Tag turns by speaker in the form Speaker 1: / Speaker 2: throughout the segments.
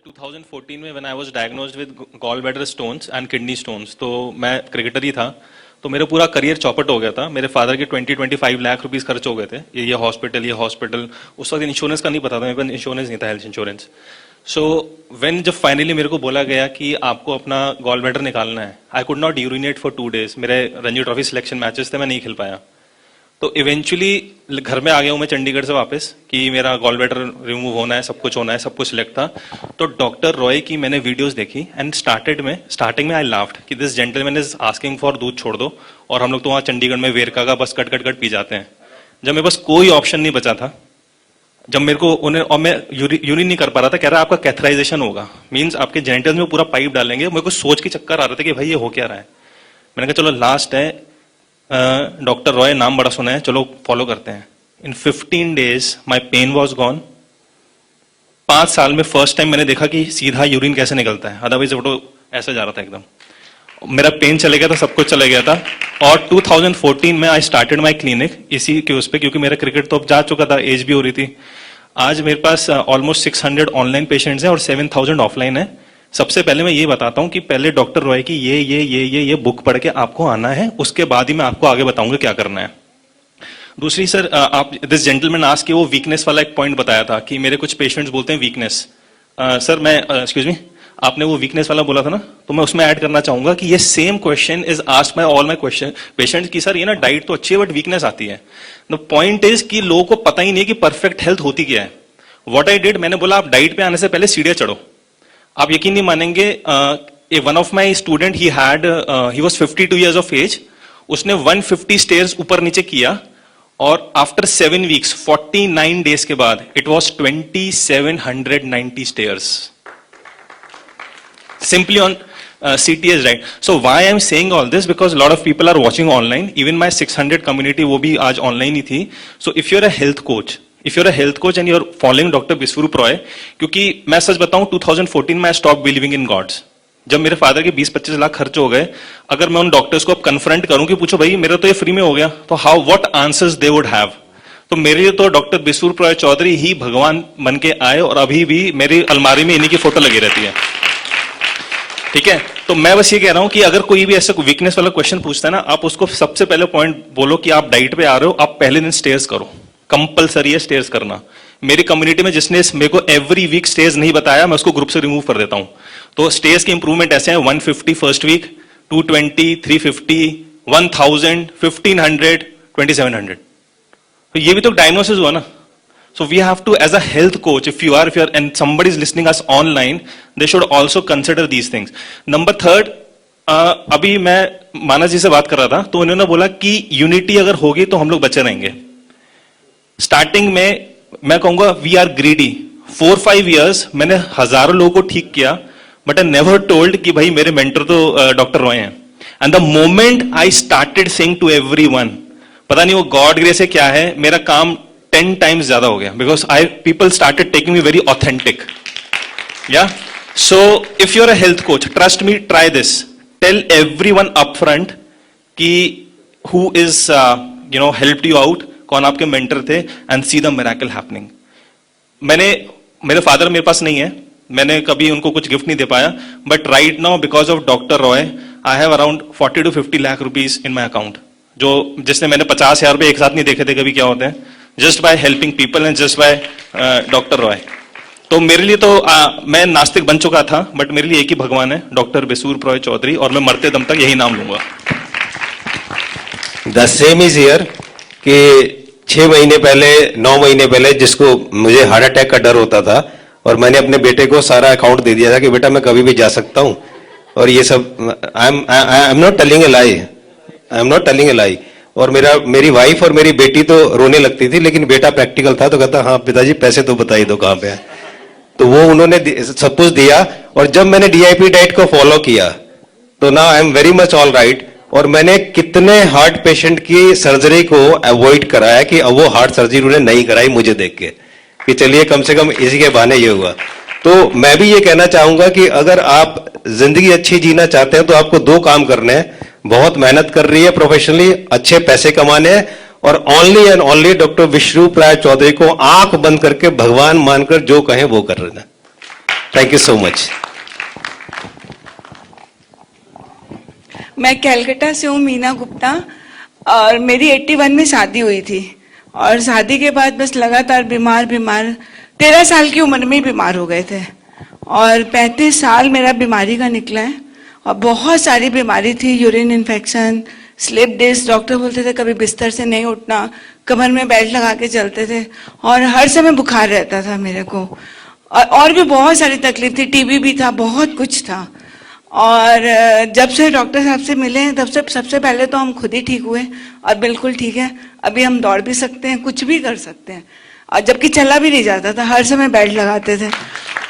Speaker 1: 2014 में when I was diagnosed with gall bladder stones and kidney stones, तो मैं cricketer ही था, तो मेरा पूरा करियर चौपट हो गया था। मेरे फादर के 20-25 लाख रुपीस खर्च हो गए थे, ये हॉस्पिटल। उस वक्त इंश्योरेंस का नहीं पता था, मेरे पास इंश्योरेंस नहीं था, हेल्थ इंश्योरेंस। सो व्हेन जब फाइनली मेरे को बोला गया कि आपको अपना गॉल ब्लैडर निकालना है, I could not urinate for 2 days। मेरे रणजी ट्रॉफी सिलेक्शन मैचेस थे, मैं नहीं खेल पाया। तो इवेंचुअली घर में आ गया हूं मैं चंडीगढ़ से वापस कि मेरा गॉल ब्लैडर रिमूव होना है, सब कुछ होना है, सब कुछ सिलेक्ट था। तो डॉक्टर रॉय की मैंने वीडियोस देखी एंड स्टार्टिंग में आई लाफ्ड कि this gentleman is asking for दूध छोड़ दो, और हम लोग तो वहां चंडीगढ़ में वेरका का बस कट पी जाते हैं। जब मेरे पास कोई ऑप्शन नहीं बचा था, जब मेरे को उन्हें, और मैं यूरिन नहीं कर पा रहा था, कह रहा आपका कैथराइजेशन होगा, मीन्स आपके जेनिटल्स में पूरा पाइप डालेंगे। मेरे को सोच के चक्कर आ रहे थे कि भाई ये हो क्या रहा है। मैंने कहा चलो लास्ट है, डॉक्टर रॉय नाम बड़ा सुना है, चलो फॉलो करते हैं। In 15 days my pain was gone. 5 साल में फर्स्ट टाइम मैंने देखा कि सीधा यूरिन कैसे निकलता है, अदरवाइज वो तो ऐसा जा रहा था एकदम। मेरा पेन चले गया था, सब कुछ चले गया था। और 2014 में आई स्टार्टेड माई क्लिनिक इसी के उस पर, क्योंकि मेरा क्रिकेट तो अब जा चुका था, एज भी हो रही थी। आज मेरे पास ऑलमोस्ट 600 ऑनलाइन पेशेंट्स हैं और 7000 ऑफलाइन है। सबसे पहले मैं ये बताता हूं कि पहले डॉक्टर रॉय की ये बुक पढ़ के आपको आना है, उसके बाद ही मैं आपको आगे बताऊंगा क्या करना है। दूसरी सर, आप दिस जेंटलमैन आस्क कि वो वीकनेस वाला एक पॉइंट बताया था कि मेरे कुछ पेशेंट्स बोलते हैं वीकनेस। सर मैं एक्सक्यूज मी, आपने वो वीकनेस वाला बोला था ना, तो मैं उसमें ऐड करना चाहूंगा कि ये same question is asked by all my question patients की सर ये ना डाइट तो अच्छी है बट वीकनेस आती है। द पॉइंट इज कि लोगों को पता ही नहीं कि परफेक्ट हेल्थ होती क्या है। व्हाट आई डिड, मैंने बोला आप डाइट पे आने से पहले सीढ़ियां चढ़ो। आप यकीन नहीं मानेंगे, one of my student he was 52 years of age, उसने 150 स्टेयर्स ऊपर नीचे किया, और आफ्टर 7 weeks 49 days के बाद it was 2790 stairs simply on CTS diet. So why I am saying all this, because lot of people are watching online, even my 600 community वो भी आज ऑनलाइन ही थी। So if you are a health coach, and you are following doctor Vishwaroop Roy, क्योंकि मैं सच बताऊं 2014 में I stop believing in gods. जब मेरे फादर के 20-25 लाख खर्च हो गए, अगर मैं उन डॉक्टर्स को अब कन्फ्रंट करूं कि पूछो भाई मेरा तो ये फ्री में हो गया, तो how what answers they would have. तो मेरे लिए तो डॉक्टर विश्वरूप रॉय चौधरी ही भगवान बन के आए, और अभी भी मेरी अलमारी में इन्हीं की फोटो लगी रहती है। ठीक है, तो मैं बस ये कह रहा हूं कि अगर कोई भी ऐसा वीकनेस वाला क्वेश्चन पूछता है ना, आप उसको सबसे पहले पॉइंट बोलो कि आप डाइट पे आ रहे हो, आप पहले दिन स्टेयर्स करो, कंपलसरी है स्टेयर्स करना। मेरी कम्युनिटी में जिसने मेरे को एवरी वीक स्टेयर्स नहीं बताया, मैं उसको ग्रुप से रिमूव कर देता हूं। तो स्टेयर्स के इंप्रूवमेंट ऐसे हैं, 150 फर्स्ट वीक, 220, 350, 1000, 1500, 2700। तो ये भी तो डायग्नोसिस हुआ ना। So we have to, as a health coach, if you are, and somebody is listening us online, they should also consider these things. Number 3, अभी मैं मानस जी से बात कर रहा था, तो उन्होंने बोला कि यूनिटी अगर होगी तो हम लोग बचे रहेंगे। स्टार्टिंग में मैं कहूंगा वी आर ग्रीडी। 4-5 years मैंने हजारों लोगों को ठीक किया, बट आई नेवर टोल्ड कि भाई मेरे मेंटर तो डॉक्टर रॉय हैं। And the moment I started saying to everyone, पता नहीं वो गॉड ग्रेस है क्या है, मेरा काम 10 times ज्यादा हो गया, because people started taking me very authentic. Yeah. So if you're a health coach, trust me, try this. Tell everyone upfront कि who is helped you out, कौन आपके मेंटर थे, and see the miracle happening. मेरे father मेरे पास नहीं है, मैंने कभी उनको कुछ गिफ्ट नहीं दे पाया, but right now because of doctor Roy I have around 40 to 50 lakh rupees in my account, जिसने मैंने 50,000 रुपए एक साथ नहीं देखे थे कभी क्या होते हैं, just by helping people and just by doctor Roy. तो मेरे लिए तो मैं नास्तिक बन चुका था, बट मेरे लिए एक ही भगवान है, डॉक्टर विश्वरूप रॉय चौधरी, और मैं मरते दम तक यही नाम लूंगा।
Speaker 2: द सेम इज हियर कि 6 महीने पहले, 9 महीने पहले, जिसको मुझे हार्ट अटैक का डर होता था, और मैंने अपने बेटे को सारा अकाउंट दे दिया था कि बेटा मैं कभी भी जा सकता हूं, और ये सब I am not telling a lie, और मेरी वाइफ और मेरी बेटी तो रोने लगती थी, लेकिन बेटा प्रैक्टिकल था तो कहता हाँ पिताजी पैसे तो बताइए दो कहां पे है। तो वो उन्होंने सब कुछ दिया, और जब मैंने DIP डाइट को फॉलो किया तो ना I am very much all right. और मैंने कितने हार्ट पेशेंट की सर्जरी को अवॉइड कराया कि अब वो हार्ट सर्जरी उन्होंने नहीं कराई मुझे देख के, कि चलिए कम से कम इसी के बहाने ये हुआ। तो मैं भी ये कहना चाहूंगा कि अगर आप जिंदगी अच्छी जीना चाहते हैं तो आपको 2 काम करने हैं, बहुत मेहनत कर रही है प्रोफेशनली, अच्छे पैसे कमाने हैं, और ओनली एंड ओनली डॉक्टर विश्वरूप राय चौधरी को आंख बंद करके भगवान मानकर जो कहें वो कर रहे हैं। Thank you so much.
Speaker 3: मैं कैलकाटा से हूँ, मीना गुप्ता। और मेरी 81 में शादी हुई थी और शादी के बाद बस लगातार बीमार 13 साल की उम्र में ही बीमार हो गए थे और 35 साल मेरा बीमारी का निकला है और बहुत सारी बीमारी थी, urine infection, slip disc, doctor बोलते थे कभी बिस्तर से नहीं उठना, कमर में बेल्ट लगा के चलते थे और हर समय बुखार रहता था मेरे को और भी बहुत सारी तकलीफ थी, टीबी भी था, बहुत कुछ था। और जब से डॉक्टर साहब से मिले हैं तब से सबसे पहले तो हम खुद ही ठीक हुए और बिल्कुल ठीक है। अभी हम दौड़ भी सकते हैं, कुछ भी कर सकते हैं और जबकि चला भी नहीं जाता था, हर समय बेल्ट लगाते थे।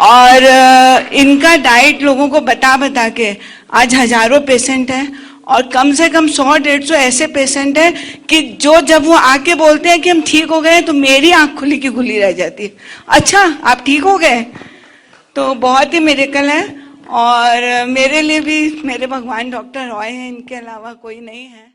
Speaker 3: और इनका डाइट लोगों को बता के आज हजारों पेशेंट हैं और कम से कम 100-150 ऐसे पेशेंट हैं कि जो जब वो आके बोलते हैं कि हम ठीक हो गए तो मेरी आंख खुली की खुली रह जाती है, अच्छा आप ठीक हो गए। तो बहुत ही मिरेकल है और मेरे लिए भी मेरे भगवान डॉक्टर रॉय हैं, इनके अलावा कोई नहीं है।